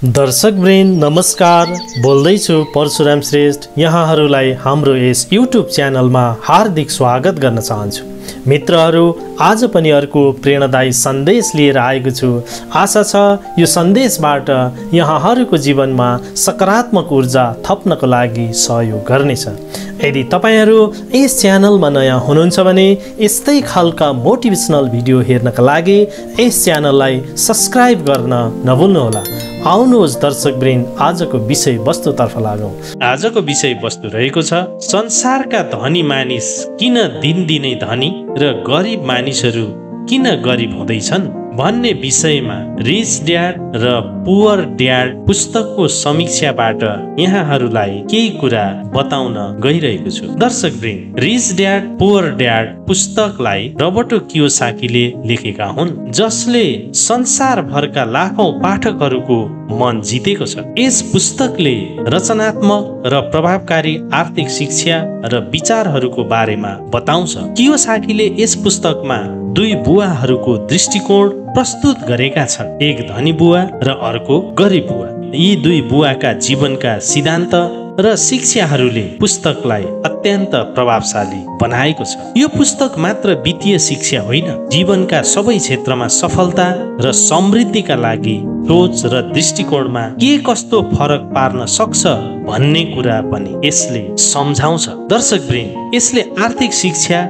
दर्शकवृन्द नमस्कार, बोल्दैछु परशुराम श्रेष्ठ। यहाँहरूलाई हाम्रो यस युट्युब च्यानलमा हार्दिक स्वागत गर्न चाहन्छु। मित्रहरू, आज पनि अर्को प्रेरणादायी सन्देश लिएर आएको छु। आशा छ यो सन्देशबाट यहाँहरूको जीवनमा सकारात्मक ऊर्जा थप्नको लागि सहयोग गर्नेछ। यदि तपाईहरू यस च्यानलमा नयाँ हुनुहुन्छ भने यस्तै खालका मोटिभेसनल भिडियो हेर्नका लागि यस च्यानललाई सब्स्क्राइब गर्न नभुल्नुहोला। आउनुहोस् दर्शकवृन्द, आजको विषय वस्तुतर्फ लागौं। आजको विषय वस्तु रहेको छ संसारका धनी मानिस किन दिनदिनै धनी र गरिब मानिसहरू किन गरिब हुँदैछन् भन्ने विषयमा रिच ड्याड र पुअर ड्याड पुस्तकको समीक्षाबाट यहाँहरूलाई केही कुरा बताउन गइरहेको छु। दर्शकवृन्द, रिच ड्याड पुअर ड्याड पुस्तकलाई रबर्टो कियोसाकीले लेखेका हुन्, जसले संसारभरका लाखौं पाठकहरूको मन जितेको छ। यस पुस्तकले रचनात्मक र प्रभावकारी आर्थिक शिक्षा र विचारहरूको बारेमा बताउँछ। कियोसाकीले यस पुस्तकमा दुई बुवाहरूको दृष्टिकोण प्रस्तुत गरेका छन्, एक धनी बुवा र अर्को गरिब बुवा। यी दुई बुवाका जीवनका सिद्धान्त र शिक्षाहरूले पुस्तकलाई अत्यन्त प्रभावशाली बनाएको छ। यो पुस्तक मात्र वित्तीय शिक्षा होइन, जीवनका सबै क्षेत्रमा सफलता र समृद्धिका लागि सोच र दृष्टिकोणमा के कस्तो फरक पार्न सक्छ भन्ने कुरा पनि यसले सम्झाउँछ। दर्शकवृन्द, यसले आर्थिक शिक्षा,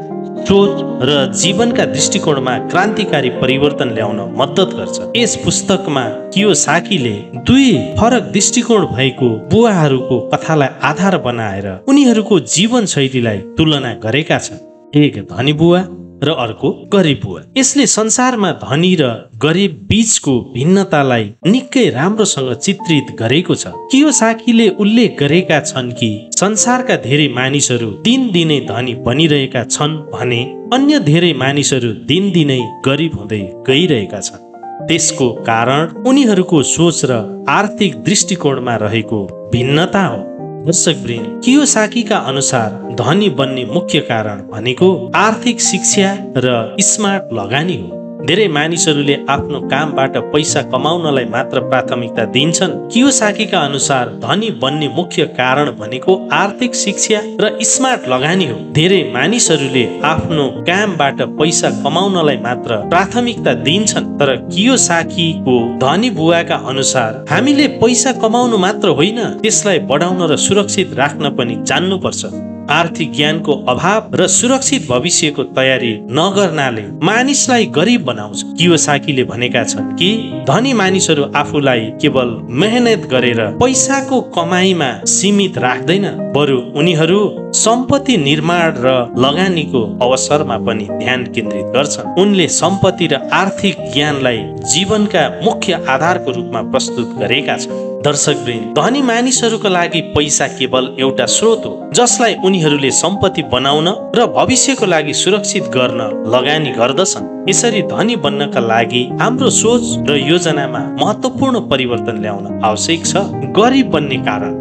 सोच र जीवनका दृष्टिकोणमा क्रान्तिकारी परिवर्तन ल्याउन मद्दत गर्छ। यस पुस्तकमा कियोसाकीले दुई फरक दृष्टिकोण भएको बुवाहरूको कथालाई आधार बनाएर उनीहरूको जीवन शैलीलाई तुलना गरेका छन्, एक धनी बुवा र अर्को गरिब बुवा। यसले संसारमा धनी र गरिब बीचको भिन्नतालाई निकै राम्रोसँग चित्रित गरेको छ। कियोसाकीले उल्लेख गरेका छन् कि संसारका धेरै मानिसहरू दिनदिनै धनी बनिरहेका छन् भने अन्य धेरै मानिसहरू दिनदिनै गरिब हुँदै गइरहेका छन्। त्यसको कारण उनीहरूको सोच र आर्थिक दृष्टिकोणमा रहेको भिन्नता हो। दर्शकवृन्द, कियोसाकीका अनुसार धनी बन्ने मुख्य कारण भनेको आर्थिक शिक्षा र स्मार्ट लगानी हो। धेरै मानिसहरूले आफ्नो कामबाट पैसा कमाउनलाई मात्र प्राथमिकता दिन्छन्। कियोसाकीका अनुसार धनी बन्ने मुख्य कारण भनेको आर्थिक शिक्षा र स्मार्ट लगानी हो। धेरै मानिसहरूले आफ्नो कामबाट पैसा कमाउनलाई मात्र प्राथमिकता दिन्छन्, तर कियोसाकीको धनी बुवाका अनुसार हामीले पैसा कमाउनु मात्र होइन, त्यसलाई बढाउन र सुरक्षित राख्न पनि जान्नुपर्छ। आर्थिक ज्ञानको अभाव र सुरक्षित भविष्यको तयारी नगर्नाले मानिसलाई गरिब बनाउँछ। कियोसाकीले भनेका छन् कि धनी मानिसहरू आफूलाई केवल मेहनत गरेर पैसाको कमाईमा सीमित राख्दैन, बरु उनीहरू सम्पत्ति निर्माण र लगानीको अवसरमा पनि ध्यान केन्द्रित गर्छन्। उनले सम्पत्ति र आर्थिक ज्ञानलाई जीवनका मुख्य आधारको रूपमा प्रस्तुत गरेका छन्। दर्शकवृन्द, धनी मानिसहरूका लागि पैसा केवल एउटा स्रोत हो जसलाई उनीहरूले सम्पत्ति बनाउन र भविष्यको लागि सुरक्षित गर्न लगानी गर्दछन्। यसरी धनी बन्नका लागि हाम्रो सोच र योजनामा महत्त्वपूर्ण परिवर्तन ल्याउन आवश्यक छ। गरिब बन्ने कारण।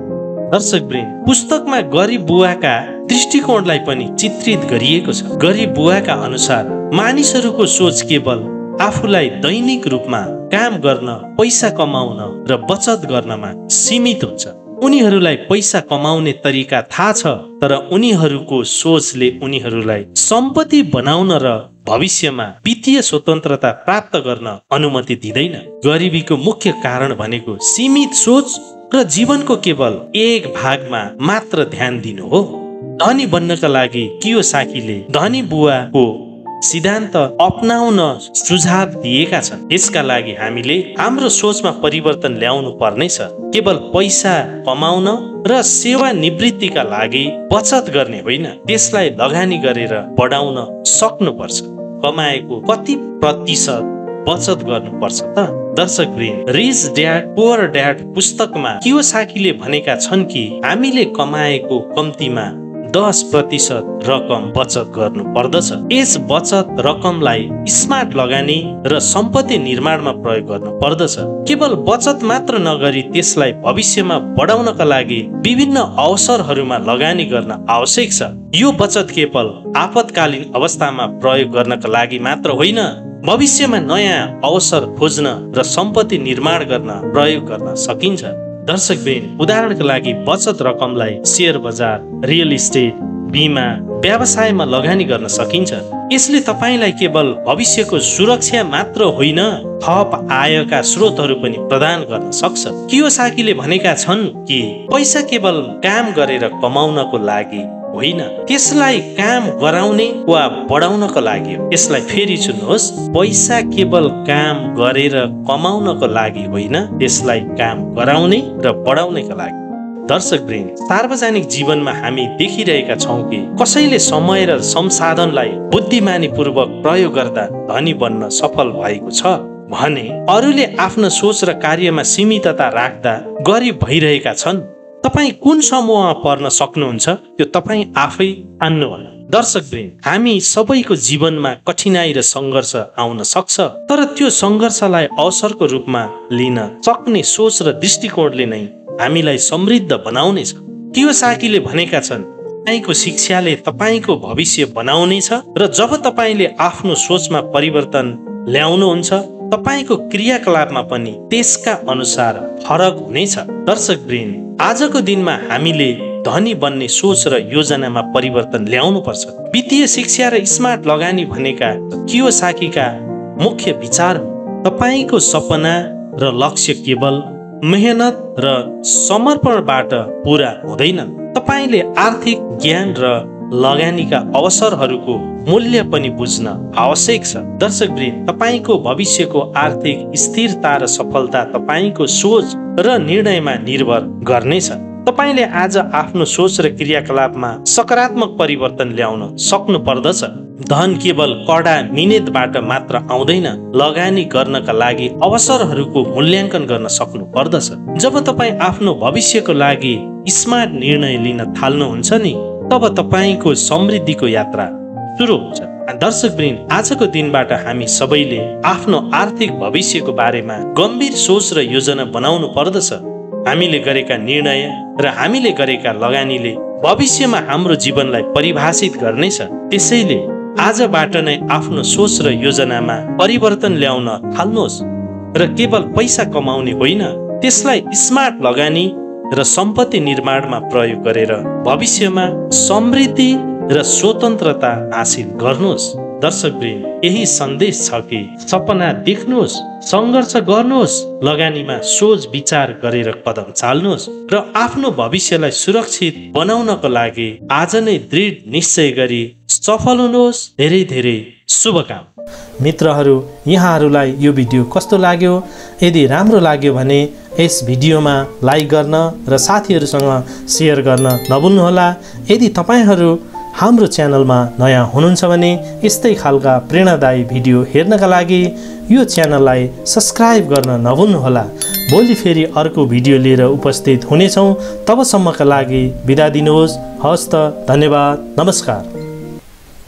दर्शकवृन्द, पुस्तकमा गरिब बुवाका दृष्टिकोणलाई पनि चित्रित गरिएको छ। गरिब बुवाका अनुसार मानिसहरूको सोच केवल आफूलाई दैनिक रूपमा काम गर्न, पैसा कमाउन र बचत गर्नमा सीमित हुन्छ। उनीहरूलाई पैसा कमाउने तरिका थाहा छ, तर उनीहरूको सोचले उनीहरूलाई सम्पत्ति बनाउन र भविष्यमा वित्तीय स्वतन्त्रता प्राप्त गर्न अनुमति दिँदैन। गरिबीको मुख्य कारण भनेको सीमित सोच र जीवनको केवल एक भागमा मात्र ध्यान दिनु हो। धनी बन्नका लागि कियोसाकीले धनी बुवाको सिद्धान्त अपनाउन सुझाव दिएका छन्। यसका लागि हामीले हाम्रो सोचमा परिवर्तन ल्याउनु पर्नेछ। केवल पैसा कमाउन र सेवानिवृत्तिका लागि बचत गर्ने होइन, त्यसलाई लगानी गरेर बढाउन सक्नुपर्छ। कमाएको कति प्रतिशत बचत गर्नुपर्छ त? दर्शकवृन्द, रिच ड्याड पुअर ड्याड पुस्तकमा कियोसाकीले भनेका छन् कि हामीले कमाएको कम्तीमा 10% रकम बचत गर्नु पर्दछ। यस बचत रकमलाई स्मार्ट लगानी र सम्पत्ति निर्माणमा प्रयोग गर्नु पर्दछ। केवल बचत मात्र नगरी त्यसलाई भविष्यमा बढाउनका लागि विभिन्न अवसरहरूमा लगानी गर्न आवश्यक छ। यो बचत केवल आपतकालीन अवस्थामा प्रयोग गर्नका लागि मात्र होइन, भविष्यमा नयाँ अवसर खोज्न र सम्पत्ति निर्माण गर्न प्रयोग गर्न सकिन्छ। दर्शकवृन्द, उदाहरणका लागि बचत रकमलाई शेयर बजार, रियल इस्टेट, बीमा, व्यवसायमा लगानी गर्न सकिन्छ। यसले तपाईलाई केवल भविष्यको सुरक्षा मात्र होइन, थप आयका स्रोतहरू पनि प्रदान गर्न सक्छ। कियोसाकीले भनेका छन् कि पैसा केवल काम गरेर कमाउनको लागि होइन, त्यसलाई काम गराउने वा बढाउनको लागि हो। यसलाई फेरि सुन्नुहोस्, पैसा केवल काम गरेर कमाउनको लागि होइन, त्यसलाई काम गराउने र बढाउनेका लागि। दर्शकवृन्द, सार्वजनिक जीवनमा हामी देखिरहेका छौँ कि कसैले समय र संसाधनलाई बुद्धिमानीपूर्वक प्रयोग गर्दा धनी बन्न सफल भएको छ भने अरूले आफ्नो सोच र कार्यमा सीमितता राख्दा गरिब भइरहेका छन्। तपाईँ कुन समूहमा पर्न सक्नुहुन्छ त्यो तपाईँ आफै छान्नुहोला। दर्शकवृन्द, हामी सबैको जीवनमा कठिनाई र सङ्घर्ष आउन सक्छ, तर त्यो सङ्घर्षलाई अवसरको रूपमा लिन सक्ने सोच र दृष्टिकोणले नै हामीलाई समृद्ध बनाउनेछ। कियोसाकीले भनेका छन्, तपाईँको शिक्षाले तपाईँको भविष्य बनाउनेछ र जब तपाईँले आफ्नो सोचमा परिवर्तन ल्याउनुहुन्छ, तपाईँको क्रियाकलापमा पनि त्यसका अनुसार फरक हुनेछ। दर्शकवृन्द, आजको दिनमा हामीले धनी बन्ने सोच र योजनामा परिवर्तन ल्याउनु पर्छ। वित्तीय शिक्षा र स्मार्ट लगानी भनेका कियोसाकीका मुख्य विचार हो। तपाईँको सपना र लक्ष्य केवल मेहनत र समर्पणबाट पूरा हुँदैनन्। तपाईँले आर्थिक ज्ञान र लगानीका अवसरहरूको मूल्य पनि बुझ्न आवश्यक छ। दर्शकवृन्द, तपाईँको भविष्यको आर्थिक स्थिरता र सफलता तपाईँको सोच र निर्णयमा निर्भर गर्नेछ। तपाईँले आज आफ्नो सोच र क्रियाकलापमा सकारात्मक परिवर्तन ल्याउन सक्नु पर्दछ। धन केवल कडा मिहिनेतबाट मात्र आउँदैन, लगानी गर्नका लागि अवसरहरूको मूल्याङ्कन गर्न सक्नु पर्दछ। जब तपाईँ आफ्नो भविष्यको लागि स्मार्ट निर्णय लिन थाल्नुहुन्छ नि, तब तपाईँको समृद्धिको यात्रा सुरु हुन्छ। दर्शकवृन्द, आजको दिनबाट हामी सबैले आफ्नो आर्थिक भविष्यको बारेमा गम्भीर सोच र योजना बनाउनु पर्दछ। हामीले गरेका निर्णय र हामीले गरेका लगानीले भविष्यमा हाम्रो जीवनलाई परिभाषित गर्नेछ। त्यसैले आजबाट नै आफ्नो सोच र योजनामा परिवर्तन ल्याउन थाल्नुहोस् र केवल पैसा कमाउने होइन, त्यसलाई स्मार्ट लगानी र सम्पत्ति निर्माणमा प्रयोग गरेर भविष्यमा समृद्धि र स्वतन्त्रता हासिल गर्नुहोस्। दर्शकवृन्द, यही सन्देश छ कि सपना देख्नुहोस्, सङ्घर्ष गर्नुहोस्, लगानीमा सोच विचार गरेर कदम चाल्नुहोस् र आफ्नो भविष्यलाई सुरक्षित बनाउनको लागि आज नै दृढ निश्चय गरी सफल हुनुहोस्। धेरै धेरै शुभकामना। मित्रहरू, यहाँहरूलाई यो भिडियो कस्तो लाग्यो? यदि राम्रो लाग्यो भने यस भिडियोमा लाइक गर्न र साथीहरूसँग सेयर गर्न नभुल्नुहोला। यदि तपाईँहरू हाम्रो च्यानलमा नयाँ हुनुहुन्छ भने यस्तै खालका प्रेरणादायी भिडियो हेर्नका लागि यो च्यानललाई सब्स्क्राइब गर्न नभुल्नुहोला। भोलि फेरि अर्को भिडियो लिएर उपस्थित हुनेछौँ। तबसम्मका लागि बिदा दिनुहोस्। हवस् त, धन्यवाद, नमस्कार।